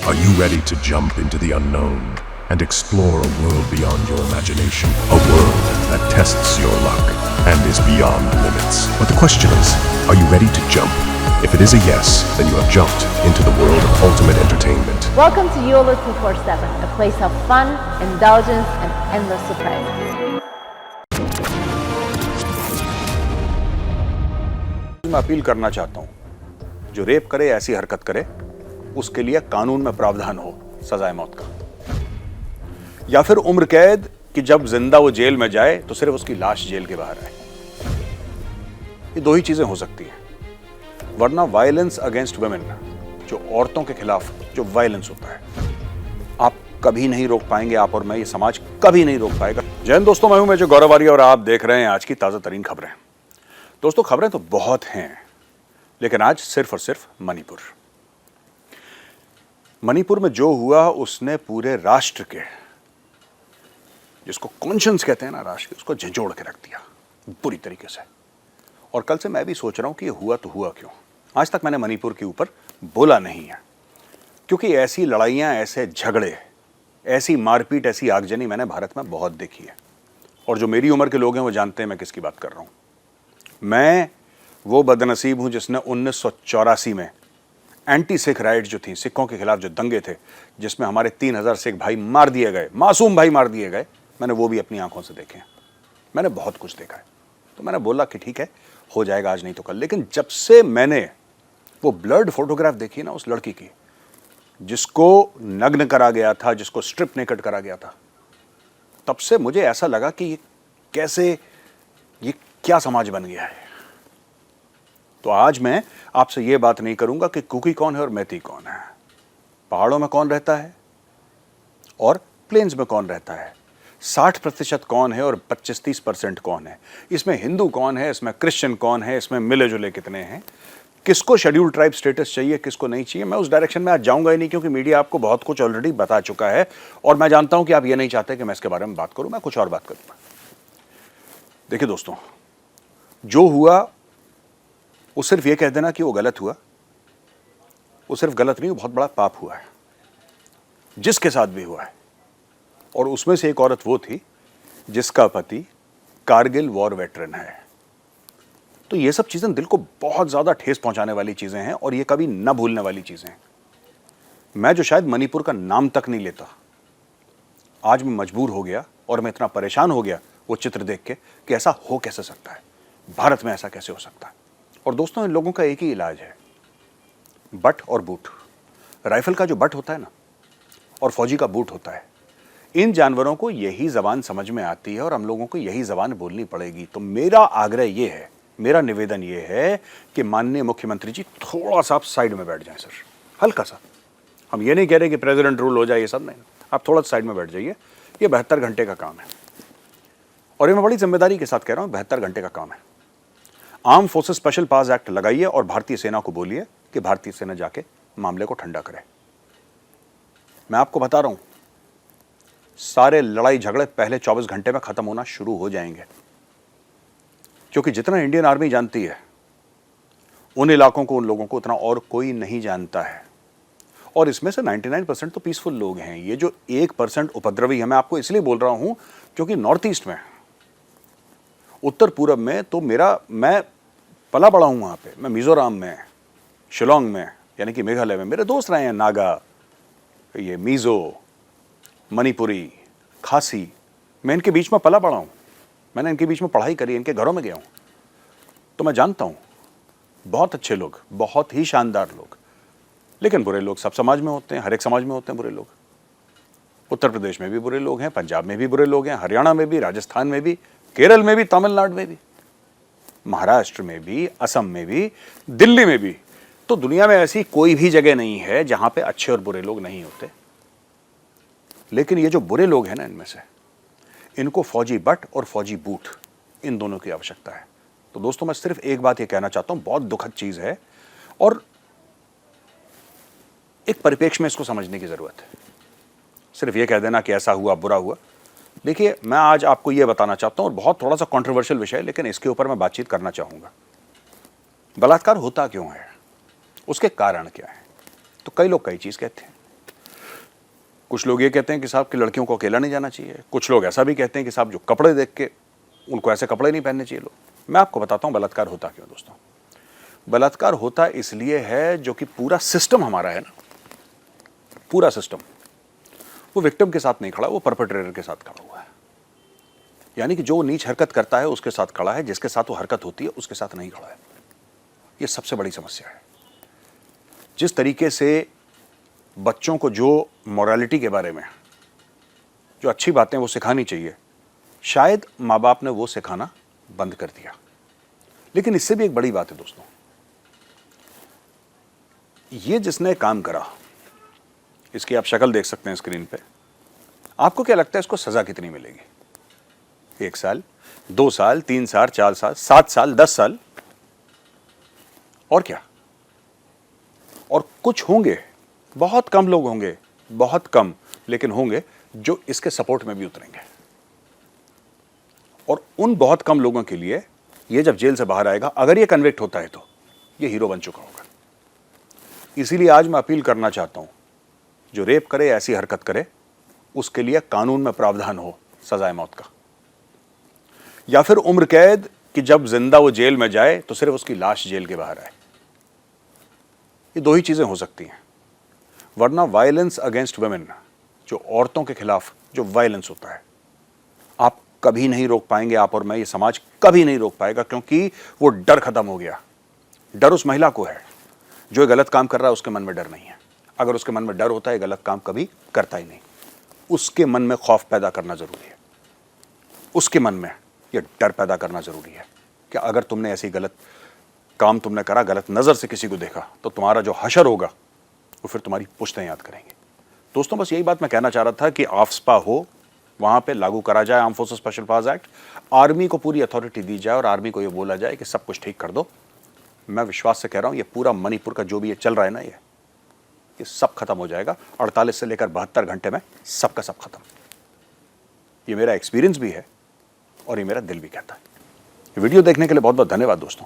Are you ready to jump into the unknown and explore a world beyond your imagination? A world that tests your luck and is beyond limits. But the question is, are you ready to jump? If it is a yes, then you have jumped into the world of ultimate entertainment. Welcome to YOLO 247, a place of fun, indulgence, and endless surprises. मैं appeal करना चाहता हूं, जो rape करे, ऐसी हरकत करे, उसके लिए कानून में प्रावधान हो सजाए मौत का, या फिर उम्र कैद कि जब जिंदा वो जेल में जाए तो सिर्फ उसकी लाश जेल के बाहर आए। ये दो ही चीजें हो सकती हैं, वरना वायलेंस अगेंस्ट वुमेन, जो औरतों के खिलाफ जो वायलेंस होता है, आप कभी नहीं रोक पाएंगे। आप और मैं, ये समाज कभी नहीं रोक पाएगा। जय हिंद दोस्तों, मैं हूं मेजर गौरव आर्य और आप देख रहे हैं आज की ताजा तरीन खबरें। दोस्तों, खबरें तो बहुत हैं, लेकिन आज सिर्फ और सिर्फ मणिपुर में जो हुआ उसने पूरे राष्ट्र के, जिसको कॉन्शियंस कहते हैं ना राष्ट्र के, उसको झंझोड़ के रख दिया बुरी तरीके से। और कल से मैं भी सोच रहा हूं कि ये हुआ तो हुआ क्यों। आज तक मैंने मणिपुर के ऊपर बोला नहीं है, क्योंकि ऐसी लड़ाइयां, ऐसे झगड़े, ऐसी मारपीट, ऐसी आगजनी मैंने भारत में बहुत देखी है। और जो मेरी उम्र के लोग हैं वो जानते हैं मैं किसकी बात कर रहा हूं। मैं वो बदनसीब हूं जिसने 1984 में एंटी सिख राइट जो थी, सिखों के खिलाफ जो दंगे थे, जिसमें हमारे 3000 सिख भाई मार दिए गए, मासूम भाई मार दिए गए, मैंने वो भी अपनी आंखों से देखे हैं। मैंने बहुत कुछ देखा है, तो मैंने बोला कि ठीक है, हो जाएगा आज नहीं तो कल। लेकिन जब से मैंने वो ब्लर्ड फोटोग्राफ देखी ना उस लड़की की, जिसको नग्न करा गया था, जिसको स्ट्रिप नेकेड करा गया था, तब से मुझे ऐसा लगा कि ये क्या समाज बन गया है। तो आज मैं आपसे ये बात नहीं करूंगा कि कुकी कौन है और मैती कौन है, पहाड़ों में कौन रहता है और प्लेन्स में कौन रहता है, 60% कौन है और 25-30% कौन है, इसमें हिंदू कौन है, इसमें क्रिश्चियन कौन है, इसमें मिले जुले कितने हैं, किसको शेड्यूल ट्राइब स्टेटस चाहिए, किसको नहीं चाहिए। मैं उस डायरेक्शन में आज जाऊंगा ही नहीं, क्योंकि मीडिया आपको बहुत कुछ ऑलरेडी बता चुका है और मैं जानता हूं कि आप ये नहीं चाहते कि मैं इसके बारे में बात करूं। मैं कुछ और बात करूंगा। देखिए दोस्तों, जो हुआ वो सिर्फ ये कह देना कि वो गलत हुआ, वो सिर्फ गलत नहीं, वो बहुत बड़ा पाप हुआ है जिसके साथ भी हुआ है। और उसमें से एक औरत वो थी जिसका पति कारगिल वॉर वेटरन है। तो ये सब चीजें दिल को बहुत ज्यादा ठेस पहुंचाने वाली चीजें हैं और ये कभी न भूलने वाली चीजें हैं। मैं जो शायद मणिपुर का नाम तक नहीं लेता, आज मैं मजबूर हो गया और मैं इतना परेशान हो गया वो चित्र देख के कि ऐसा हो कैसे सकता है, भारत में ऐसा कैसे हो सकता है। और दोस्तों, इन लोगों का एक ही इलाज है, बट और बूट। राइफल का जो बट होता है ना, और फौजी का बूट होता है, इन जानवरों को यही जबान समझ में आती है और हम लोगों को यही जबान बोलनी पड़ेगी। तो मेरा आग्रह ये है, मेरा निवेदन ये है कि माननीय मुख्यमंत्री जी थोड़ा सा आप साइड में बैठ जाएं सर, हल्का सा। हम ये नहीं कह रहे कि प्रेसिडेंट रूल हो जाए, ये सब नहीं, आप थोड़ा सा साइड में बैठ जाइए। ये 72 घंटे का काम है और ये मैं बड़ी जिम्मेदारी के साथ कह रहा हूं, 72 घंटे का काम है। Arm forces special powers act लगाइए और भारतीय सेना को बोलिए कि भारतीय सेना जाके मामले को ठंडा करे। मैं आपको बता रहा हूं, सारे लड़ाई झगड़े पहले 24 घंटे में खत्म होना शुरू हो जाएंगे, क्योंकि जितना इंडियन आर्मी जानती है उन इलाकों को, उन लोगों को उतना और कोई नहीं जानता है। और इसमें से 99% तो पीसफुल लोग हैं। ये जो 1% उपद्रवी है, मैं आपको इसलिए बोल रहा हूं क्योंकि नॉर्थ ईस्ट में, उत्तर पूरब में तो मैं पला बड़ा हूं वहां पे। मैं मिजोरम में, शिलोंग में, यानी कि मेघालय में मेरे दोस्त रहे हैं, नागा, ये मिजो, मणिपुरी, खासी, मैं इनके बीच में पला बड़ा हूं। मैंने इनके बीच में पढ़ाई करी, इनके घरों में गया हूं, तो मैं जानता हूं बहुत अच्छे लोग, बहुत ही शानदार लोग। लेकिन बुरे लोग सब समाज में होते हैं, हर एक समाज में होते हैं बुरे लोग। उत्तर प्रदेश में भी बुरे लोग हैं, पंजाब में भी बुरे लोग हैं, हरियाणा में भी, राजस्थान में भी, केरल में भी, तमिलनाडु में भी, महाराष्ट्र में भी, असम में भी, दिल्ली में भी। तो दुनिया में ऐसी कोई भी जगह नहीं है जहां पे अच्छे और बुरे लोग नहीं होते। लेकिन ये जो बुरे लोग हैं ना, इनमें से इनको फौजी बट और फौजी बूट, इन दोनों की आवश्यकता है। तो दोस्तों, मैं सिर्फ एक बात ये कहना चाहता हूं, बहुत दुखद चीज है और एक परिप्रेक्ष्य में इसको समझने की जरूरत है। सिर्फ ये कह देना कि ऐसा हुआ, बुरा हुआ। देखिए, मैं आज आपको यह बताना चाहता हूं, और बहुत थोड़ा सा कंट्रोवर्शियल विषय है, लेकिन इसके ऊपर मैं बातचीत करना चाहूंगा। बलात्कार होता क्यों है, उसके कारण क्या है? तो कई लोग कई चीज कहते हैं। कुछ लोग ये कहते हैं कि साहब कि लड़कियों को अकेला नहीं जाना चाहिए। कुछ लोग ऐसा भी कहते हैं कि साहब जो कपड़े देख के उनको ऐसे कपड़े नहीं पहनने चाहिए लोग। मैं आपको बताता हूँ बलात्कार होता क्यों दोस्तों। बलात्कार होता इसलिए है जो कि पूरा सिस्टम हमारा है ना, पूरा सिस्टम वो विक्टिम के साथ नहीं खड़ा, वो परपेट्रेटर के साथ खड़ा हुआ है। यानी कि जो नीच हरकत करता है उसके साथ खड़ा है, जिसके साथ वो हरकत होती है उसके साथ नहीं खड़ा है। ये सबसे बड़ी समस्या है। जिस तरीके से बच्चों को जो मॉरलिटी के बारे में, जो अच्छी बातें वो सिखानी चाहिए, शायद माँ बाप ने वो सिखाना बंद कर दिया। लेकिन इससे भी एक बड़ी बात है दोस्तों, ये जिसने काम करा, इसकी आप शक्ल देख सकते हैं स्क्रीन पे। आपको क्या लगता है इसको सजा कितनी मिलेगी? 1 साल, 2 साल, 3 साल, 4 साल, 7 साल, 10 साल, और क्या? और कुछ होंगे, बहुत कम लोग होंगे, बहुत कम, लेकिन होंगे जो इसके सपोर्ट में भी उतरेंगे। और उन बहुत कम लोगों के लिए ये जब जेल से बाहर आएगा, अगर ये कन्विक्ट होता है तो ये हीरो बन चुका होगा। इसीलिए आज मैं अपील करना चाहता हूं, जो रेप करे, ऐसी हरकत करे, उसके लिए कानून में प्रावधान हो सजाए मौत का, या फिर उम्र कैद कि जब जिंदा वो जेल में जाए तो सिर्फ उसकी लाश जेल के बाहर आए। ये 2 ही चीजें हो सकती हैं, वरना वायलेंस अगेंस्ट वुमेन, जो औरतों के खिलाफ जो वायलेंस होता है, आप कभी नहीं रोक पाएंगे। आप और मैं, ये समाज कभी नहीं रोक पाएगा, क्योंकि वो डर खत्म हो गया। डर उस महिला को है जो गलत काम कर रहा है, उसके मन में डर नहीं है। अगर उसके मन में डर होता है, गलत काम कभी करता ही नहीं। उसके मन में खौफ पैदा करना जरूरी है, उसके मन में ये डर पैदा करना जरूरी है कि अगर तुमने ऐसी गलत काम तुमने करा, गलत नजर से किसी को देखा, तो तुम्हारा जो हशर होगा वो फिर तुम्हारी पुश्तें याद करेंगे। दोस्तों, बस यही बात मैं कहना चाह रहा था कि आफ्सपा हो, वहां पे लागू करा जाए arm forces special powers act, army को पूरी अथॉरिटी दी जाए और आर्मी को ये बोला जाए कि सब कुछ ठीक कर दो। मैं विश्वास से कह रहा हूं, ये पूरा मणिपुर का जो भी ये चल रहा है ना, ये सब खत्म हो जाएगा 48 से लेकर 72 घंटे में, सबका सब खत्म। ये मेरा एक्सपीरियंस भी है और ये मेरा दिल भी कहता है। वीडियो देखने के लिए बहुत बहुत धन्यवाद दोस्तों।